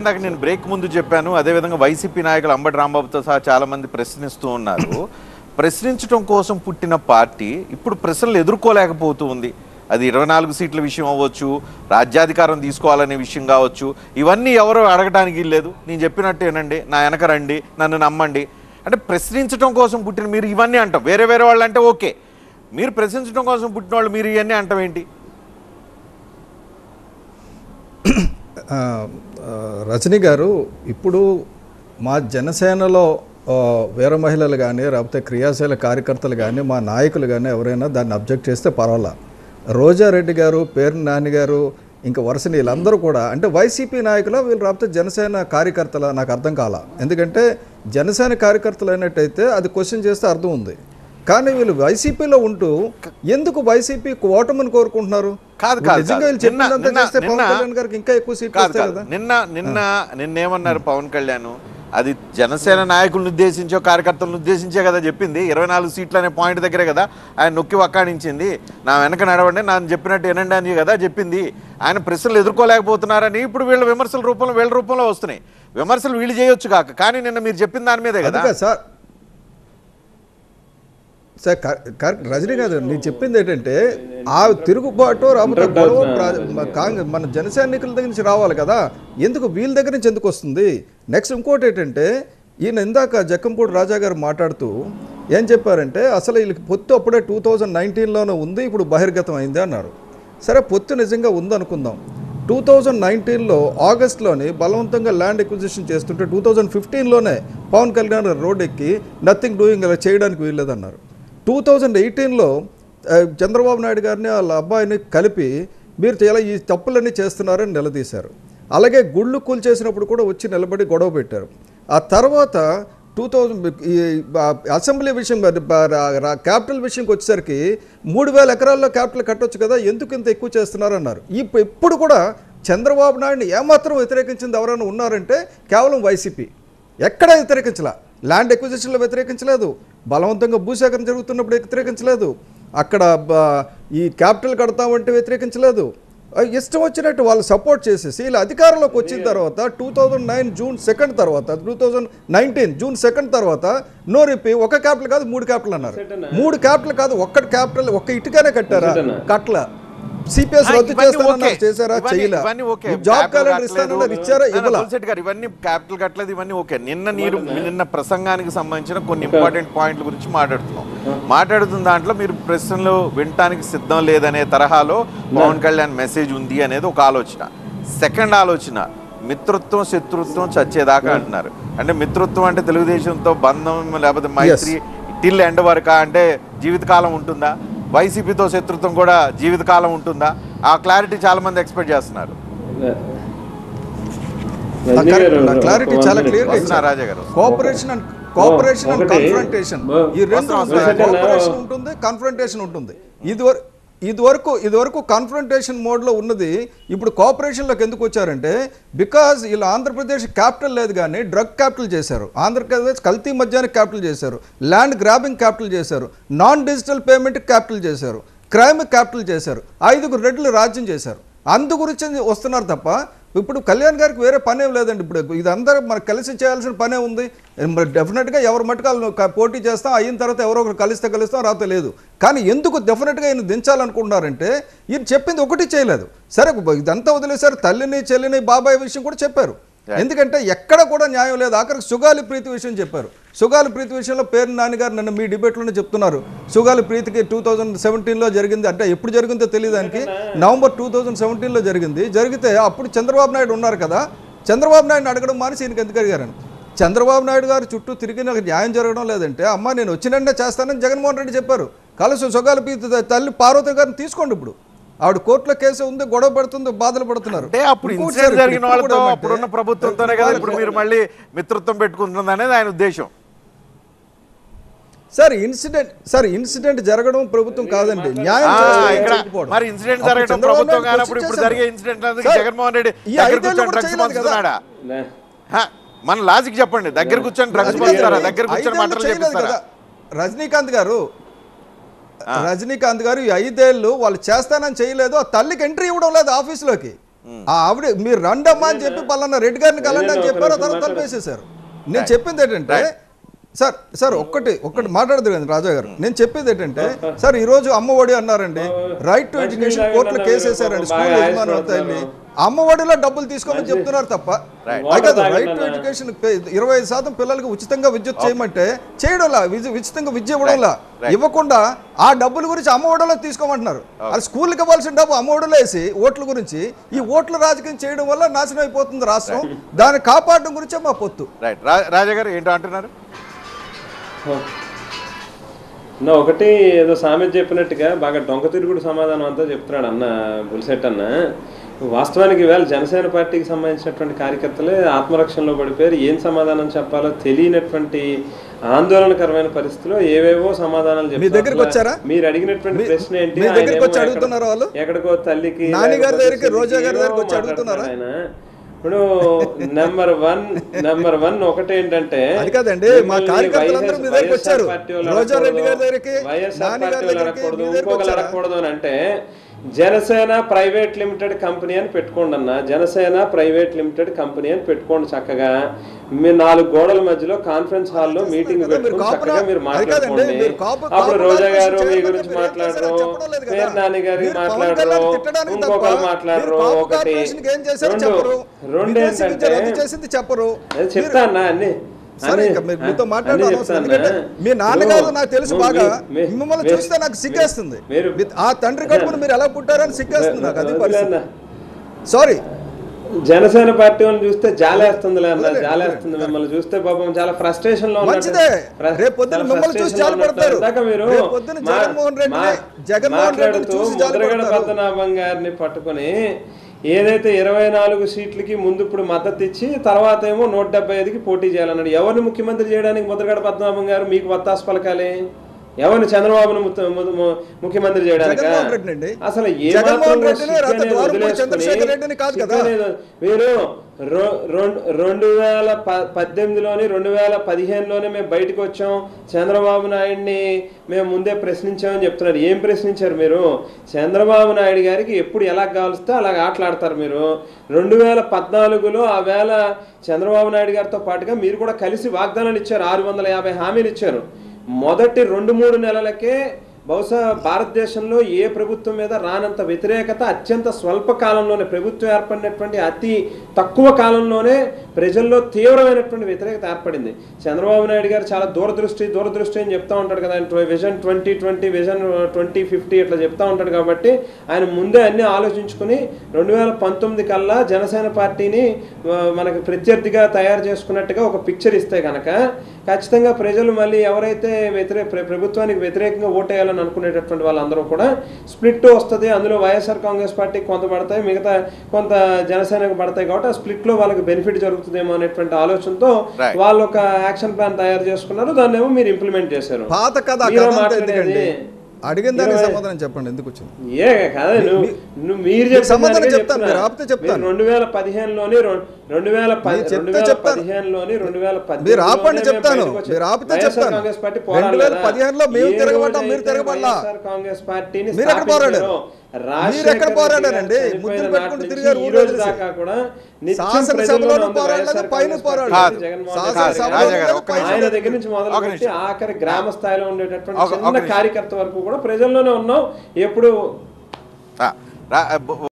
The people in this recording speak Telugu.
ఇందాక నేను బ్రేక్ ముందు చెప్పాను. అదేవిధంగా వైసీపీ నాయకులు అంబటి రాంబాబుతో సహా చాలా మంది ప్రశ్నిస్తూ ఉన్నారు. ప్రశ్నించడం కోసం పుట్టిన పార్టీ ఇప్పుడు ప్రశ్నలు ఎదుర్కోలేకపోతూ ఉంది. అది 24 సీట్ల విషయం అవ్వచ్చు, రాజ్యాధికారం తీసుకోవాలనే విషయం కావచ్చు. ఇవన్నీ ఎవరో అడగడానికి లేదు. నేను చెప్పినట్టేనండి, నా వెనక రండి, నన్ను నమ్మండి అంటే ప్రశ్నించడం కోసం పుట్టిన మీరు ఇవన్నీ అంటాం. వేరే వేరే వాళ్ళు అంటే ఓకే, మీరు ప్రశ్నించడం కోసం పుట్టిన వాళ్ళు మీరు ఇవన్నీ అంటాం ఏంటి? రజనీ గారు, ఇప్పుడు మా జనసేనలో వీర మహిళలు కానీ లేకపోతే క్రియాశీల కార్యకర్తలు కానీ మా నాయకులు కానీ ఎవరైనా దాన్ని అబ్జెక్ట్ చేస్తే పర్వాలా. రోజారెడ్డి గారు, పేరు నాని గారు, ఇంకా వరుసని వీళ్ళందరూ కూడా అంటే వైసీపీ నాయకులు వీళ్ళు రాకపోతే జనసేన కార్యకర్తల నాకు అర్థం కాల. ఎందుకంటే జనసేన కార్యకర్తలు అయినట్టయితే అది క్వశ్చన్ చేస్తే అర్థం ఉంది. కానీ వీళ్ళు వైసీపీలో ఉంటూ ఎందుకు వైసీపీ ఓటమిని కోరుకుంటున్నారు? నిన్నేమన్నారు పవన్ కళ్యాణ్? అది జనసేన నాయకులను ఉద్దేశించో కార్యకర్తలను ఉద్దేశించే కదా చెప్పింది. 24 సీట్లు అనే పాయింట్ దగ్గరే కదా ఆయన నొక్కి వక్కాణించింది. నా వెనక నడవండి, నన్ను చెప్పినట్టు వినండి అని కదా చెప్పింది. ఆయన ప్రశ్నలు ఎదుర్కోలేకపోతున్నారని ఇప్పుడు వీళ్ళ విమర్శల రూపంలో వీళ్ళ రూపంలో వస్తున్నాయి. విమర్శలు వీళ్ళు చేయొచ్చు కాక, కానీ నిన్న మీరు చెప్పిన దాని మీదే కదా సార్. సార్ రజనీ గారు, నేను చెప్పింది ఏంటంటే ఆ తిరుగుబాటు రాబోతే గొడవ కాంగ్రెస్ మన జన సైనికుల దగ్గర నుంచి రావాలి కదా, ఎందుకు వీళ్ళ దగ్గర నుంచి ఎందుకు వస్తుంది? నెక్స్ట్ ఇంకోటి ఏంటంటే ఈయన ఇందాక జక్కంపూడి రాజా గారు మాట్లాడుతూ ఏం చెప్పారంటే అసలు వీళ్ళకి పొత్తు అప్పుడే 2019లోనే ఉంది, ఇప్పుడు బహిర్గతం అయింది అన్నారు. సరే, పొత్తు నిజంగా ఉందనుకుందాం. 2019లో ఆగస్టులోని బలవంతంగా ల్యాండ్ ఎక్విజిషన్ చేస్తుంటే 2015లోనే పవన్ కళ్యాణ్ రోడ్ ఎక్కి నథింగ్ డూయింగ్ అలా చేయడానికి వీల్లేదన్నారు. 2018లో చంద్రబాబు నాయుడు గారిని వాళ్ళ అబ్బాయిని కలిపి మీరు చాలా ఈ తప్పులన్నీ చేస్తున్నారని నిలదీశారు. అలాగే గుళ్ళు కూల్చేసినప్పుడు కూడా వచ్చి నిలబడి గొడవ పెట్టారు. ఆ తర్వాత 2000 అసెంబ్లీ విషయం క్యాపిటల్ విషయంకి వచ్చేసరికి 3000 ఎకరాల్లో క్యాపిటల్ కట్టొచ్చు కదా, ఎందుకు ఇంత ఎక్కువ చేస్తున్నారన్నారు. ఇప్పుడు కూడా చంద్రబాబు నాయుడిని ఏమాత్రం వ్యతిరేకించింది ఎవరైనా ఉన్నారంటే కేవలం వైసీపీ. ఎక్కడ వ్యతిరేకించలా, ల్యాండ్ ఎక్విజిషన్లో వ్యతిరేకించలేదు, బలవంతంగా భూసేకరణ జరుగుతున్నప్పుడు వ్యతిరేకించలేదు, అక్కడ ఈ క్యాపిటల్ కడతామంటే వ్యతిరేకించలేదు. ఇష్టం వచ్చినట్టు వాళ్ళు సపోర్ట్ చేసేసి ఇలా అధికారంలోకి వచ్చిన తర్వాత 2009 జూన్ 2 తర్వాత 2019 జూన్ 2 తర్వాత నోరిపి ఒక క్యాపిటల్ కాదు 3 క్యాపిటల్ అన్నారు. 3 క్యాపిటల్ కాదు, ఒక్కటి క్యాపిటల్ ఒక్క ఇటుకనే కట్టారా? కట్ల. సిపిఎస్ రద్దు చేస్తారన్నారు, చేశారా? చేయలే. జాబ్ క్యాలెండర్ ఇస్తానన్నారు, ఇచ్చారా? ఇవ్వలా. ఇవన్నీ క్యాపిటల్ కట్టలేదు, ఇవన్నీ ఓకే. నిన్న ప్రసంగానికి సంబంధించిన కొన్ని ఇంపార్టెంట్ పాయింట్ల గురించి మాట్లాడుతున్న దాంట్లో మీరు ప్రశ్నలు వినటానికి సిద్ధం లేదనే తరహాలో పవన్ కళ్యాణ్ మెసేజ్ ఉంది అనేది ఒక ఆలోచన. సెకండ్ ఆలోచన, మిత్రత్వం శత్రుత్వం చచ్చేదాకా అంటున్నారు. అంటే మిత్రత్వం అంటే తెలుగుదేశంతో బంధం లేకపోతే మైత్రి టిల్ ఎండ్ వరకా, అంటే జీవితకాలం ఉంటుందా? వైసీపీతో శత్రుత్వం కూడా జీవితకాలం ఉంటుందా? ఆ క్లారిటీ చాలా మంది ఎక్స్పెక్ట్ చేస్తున్నారు. క్లారిటీ చాలా క్లియర్ గా రాజా గారు, కోఆపరేషన్ అండ్ కన్ఫ్రంటేషన్, ఈ రెండు కోఆపరేషన్ ఉంటుంది, కన్ఫ్రంటేషన్ ఉంటుంది. ఇదివరకు కన్ఫ్రంటేషన్ మోడ్లో ఉన్నది ఇప్పుడు కోఆపరేషన్లోకి ఎందుకు వచ్చారంటే బికాజ్ వీళ్ళు ఆంధ్రప్రదేశ్ క్యాపిటల్ లేదు కానీ డ్రగ్ క్యాపిటల్ చేశారు, ఆంధ్రప్రదేశ్ కల్తీ మద్యానికి క్యాపిటల్ చేశారు, ల్యాండ్ గ్రాబింగ్ క్యాపిటల్ చేశారు, నాన్ డిజిటల్ పేమెంట్ క్యాపిటల్ చేశారు, క్రైమ్ క్యాపిటల్ చేశారు, 5 రెడ్లు రాజ్యం చేశారు. అందు గురించి వస్తున్నారు తప్ప ఇప్పుడు కళ్యాణ్ గారికి వేరే పనేం లేదండి. ఇప్పుడు ఇదందరూ మనకు కలిసి చేయాల్సిన పనే ఉంది. మరి డెఫినెట్గా ఎవరు మట్టుకాలను పోటీ చేస్తాం, అయిన తర్వాత ఎవరో ఒకరు కలుస్తాం, రాత లేదు. కానీ ఎందుకు డెఫినెట్గా ఈయన దించాలనుకుంటున్నారంటే ఈయన చెప్పింది ఒకటి చేయలేదు. సరే, ఇదంతా వదిలేశారు. తల్లిని చెల్లిని బాబాయ్ విషయం కూడా చెప్పారు. ఎందుకంటే ఎక్కడ కూడా న్యాయం లేదు. ఆఖరికి సుగాలి ప్రీతి విషయం చెప్పారు. సుగాలి ప్రీతి విషయంలో పేరు నాన్నగారు నన్ను మీ డిబేట్లోనే చెప్తున్నారు. సుగాలి ప్రీతికి 2017లో జరిగింది, అంటే ఎప్పుడు జరిగిందో తెలియదానికి నవంబర్ 2017లో జరిగితే అప్పుడు చంద్రబాబు నాయుడు ఉన్నారు కదా, చంద్రబాబు నాయుడుని అడగడం మానేసి ఈయనకి ఎందుకు అడిగారని. చంద్రబాబు నాయుడు గారు చుట్టూ తిరిగి నాకు న్యాయం జరగడం లేదంటే అమ్మ నేను వచ్చినంటే చేస్తానని జగన్మోహన్ రెడ్డి చెప్పారు. కలసి సుగాలి ప్రీతి తల్లి పార్వతి గారిని తీసుకోండి. ఇప్పుడు ఆవిడ కోర్టులో కేసు ఉంది, గొడవ పడుతుంది, బాధలు పడుతున్నారు. జరిగిన వాళ్ళతో అప్పుడున్న ప్రభుత్వంతోనే కదా ఇప్పుడు మీరు మళ్ళీ మిత్రత్వం పెట్టుకుంటుంది అనేది ఆయన ఉద్దేశం. సార్ ఇన్సిడెంట్ జరగడం ప్రభుత్వం కాదండి, న్యాయం. మరి ఇన్సిడెంట్ జరగడం ప్రభుత్వం కానప్పుడు ఇప్పుడు జరిగే ఇన్సిడెంట్ జగన్మోహన్ రెడ్డి దగ్గర కూర్చొని డ్రగ్స్ పంచుతున్నాడా? మన లాజిక్ చెప్పండి. దగ్గర కూర్చొని డ్రగ్స్ పంచుతారా? దగ్గర కూర్చొని మాటలు చెప్పిస్తారా? రజనీకాంత్ గారు ఈ 5 ఏళ్ళు వాళ్ళు చేస్తానని చేయలేదు. ఆ తల్లికి ఎంట్రీ ఇవ్వడం లేదు ఆఫీసులోకి. ఆవిడ మీరు రండమ్మా అని చెప్పి పలానా రెడ్డి గారిని కలండి అని చెప్పారు, తర్వాత తలపేసేసారు. నేను చెప్పింది ఏంటంటే సార్ ఒక్కటి మాట్లాడదు కదా రాజా గారు, నేను చెప్పేది ఏంటంటే సార్ ఈరోజు అమ్మఒడి అన్నారండి, రైట్ టు ఎడ్యుకేషన్ కోర్టులో కేసు వేసారండి, స్కూల్ యజమాని అంతా వెళ్ళి అమ్మఒడిలో డబ్బులు తీసుకోమని చెప్తున్నారు తప్ప కదా. రైట్ టు ఎడ్యుకేషన్ 25% పిల్లలకి ఉచితంగా విద్యుత్ చేయమంటే చేయడంలా, ఉచితంగా విద్య ఇవ్వడంలా, ఇవ్వకుండా ఆ డబ్బుల గురించి అమ్మఒడిలో తీసుకోమంటున్నారు. అది స్కూల్కి ఇవ్వాల్సిన డబ్బు అమ్మఒడిలో వేసి ఓట్ల గురించి ఈ ఓట్ల రాజకీయం చేయడం వల్ల నాశనం అయిపోతుంది రాష్ట్రం. దాన్ని కాపాడడం గురించే మా పొత్తు. రాజా గారు ఏంటో అంటున్నారు. ఒకటి ఏదో సామెత చెప్పినట్టుగా బాగా డొంక తిరుగుడు సమాధానం అంతా చెప్తున్నాడు అన్న బుల్సెట్ అన్న. వాస్తవానికి ఇవాళ జనసేన పార్టీకి సంబంధించినటువంటి కార్యకర్తలే ఆత్మరక్షణలో పడిపోయారు. ఏం సమాధానం చెప్పాలో తెలియనటువంటి ఆందోళనకరమైన పరిస్థితిలో ఏవేవో సమాధానాలు చెప్తారు. మీరు అడిగినటువంటి ప్రశ్న ఏంటి, ఎక్కడికో తల్లికి ఆయన ఇప్పుడు నెంబర్ వన్ ఒకటేంటంటే వైఎస్ఆర్ పార్టీ ఇంకొకరు అడగకూడదు అని అంటే జనసేన ప్రైవేట్ లిమిటెడ్ కంపెనీ అని పెట్టుకోండి అన్న. జనసేన ప్రైవేట్ లిమిటెడ్ కంపెనీ అని పెట్టుకోండి. చక్కగా మీ 4 గోడల మధ్యలో కాన్ఫరెన్స్ హాల్లో మీటింగ్ పెట్టుకుని చక్కగా మీరు మాట్లాడుకోండి. అప్పుడు రోజా గారు మీ గురించి మాట్లాడరు, పేరు నాని గారికి మాట్లాడరు, ఇంకొకరు మాట్లాడరు. ఒకటి రెండు ఏంటంటే చెప్తా అన్న అన్ని మీ నాన్నగారు నాకు తెలుసు బాగా, మిమ్మల్ని చూస్తే నాకు సిగ్గేస్తుంది. ఆ తండ్రి కడుపును మీరు ఎలా పుట్టారని సిగ్గేస్తుంది నాకు. అది పరిస్థితి. సారీ, జనసేన పార్టీ వాళ్ళని చూస్తే జాలేస్తుంది అన్న, జాలేస్తుంది. మిమ్మల్ని చూస్తే పాపం చాలా ఫ్రస్ట్రేషన్ లో మాట్లాడుతూ ముద్రగడ పద్మనాభం గారిని పట్టుకుని ఏదైతే 24 సీట్లకి ముందు ఇప్పుడు మద్దతు ఇచ్చి తర్వాత ఏమో 175కి పోటీ చేయాలన్నాడు. ఎవరిని ముఖ్యమంత్రి చేయడానికి ముద్రగడ పద్మనాభం గారు మీకు వత్తాసు పలకాలి? ఎవరిని చంద్రబాబును ముఖ్యమంత్రి చేయడానికి? అసలు మీరు 2018లోని 2015లోనే మేము బయటకు వచ్చాం, చంద్రబాబు నాయుడిని మేము ముందే ప్రశ్నించామని చెప్తున్నారు. ఏం ప్రశ్నించారు మీరు? చంద్రబాబు నాయుడు గారికి ఎప్పుడు ఎలా కావలిస్తే అలాగ ఆటలాడతారు మీరు. 2014లో ఆ వేళ చంద్రబాబు నాయుడు గారితో పాటుగా మీరు కూడా కలిసి వాగ్దానాలు ఇచ్చారు, 650 హామీలు ఇచ్చారు. మొదటి 2-3 నెలలకే బహుశా భారతదేశంలో ఏ ప్రభుత్వం మీద రానంత వ్యతిరేకత అత్యంత స్వల్ప కాలంలోనే, ప్రభుత్వం ఏర్పడినటువంటి అతి తక్కువ కాలంలోనే ప్రజల్లో తీవ్రమైనటువంటి వ్యతిరేకత ఏర్పడింది. చంద్రబాబు నాయుడు గారు చాలా దూరదృష్టి అని చెప్తా ఉంటాడు కదా, విజన్ 2020, విజన్ 2050 ఇట్లా చెప్తా ఉంటాడు. కాబట్టి ఆయన ముందే అన్ని ఆలోచించుకుని 2019 కల్లా జనసేన పార్టీని మనకి ప్రత్యర్థిగా తయారు చేసుకున్నట్టుగా ఒక పిక్చర్ ఇస్తే కనుక ఖచ్చితంగా ప్రజలు మళ్ళీ ఎవరైతే ప్రభుత్వానికి వ్యతిరేకంగా ఓటేయాలని అనుకునేటటువంటి వాళ్ళందరూ కూడా స్ప్లిట్ వస్తుంది. అందులో వైఎస్ఆర్ కాంగ్రెస్ పార్టీకి కొంత పడతాయి, మిగతా కొంత జనసేనకు పడతాయి. కాబట్టి ఆ స్ప్లిట్ లో వాళ్ళకి బెనిఫిట్ జరుగుతుందేమో అనేటువంటి ఆలోచనతో వాళ్ళు ఒక యాక్షన్ ప్లాన్ తయారు చేసుకున్నారు. దాన్ని ఏమో మీరు ఇంప్లిమెంట్ చేశారు. అడిగిన దానికి సమాధానం చెప్పండి, ఎందుకు వచ్చింది? ఏ కాదు, మీరు సమాధానం చెప్తాను. 2015లోని 2015 కాంగ్రెస్ పార్టీ కాంగ్రెస్ పార్టీని పోరాడారండి. ముద్దులు పెట్టుకుంటూ తిరిగారు. ఈ రోజు దాకా కూడా ఆయన దగ్గర నుంచి మొదలు పెట్టి ఆఖరి గ్రామ స్థాయిలో ఉండేటటువంటి చిన్న కార్యకర్త వరకు కూడా ప్రజల్లోనే ఉన్నాం. ఎప్పుడు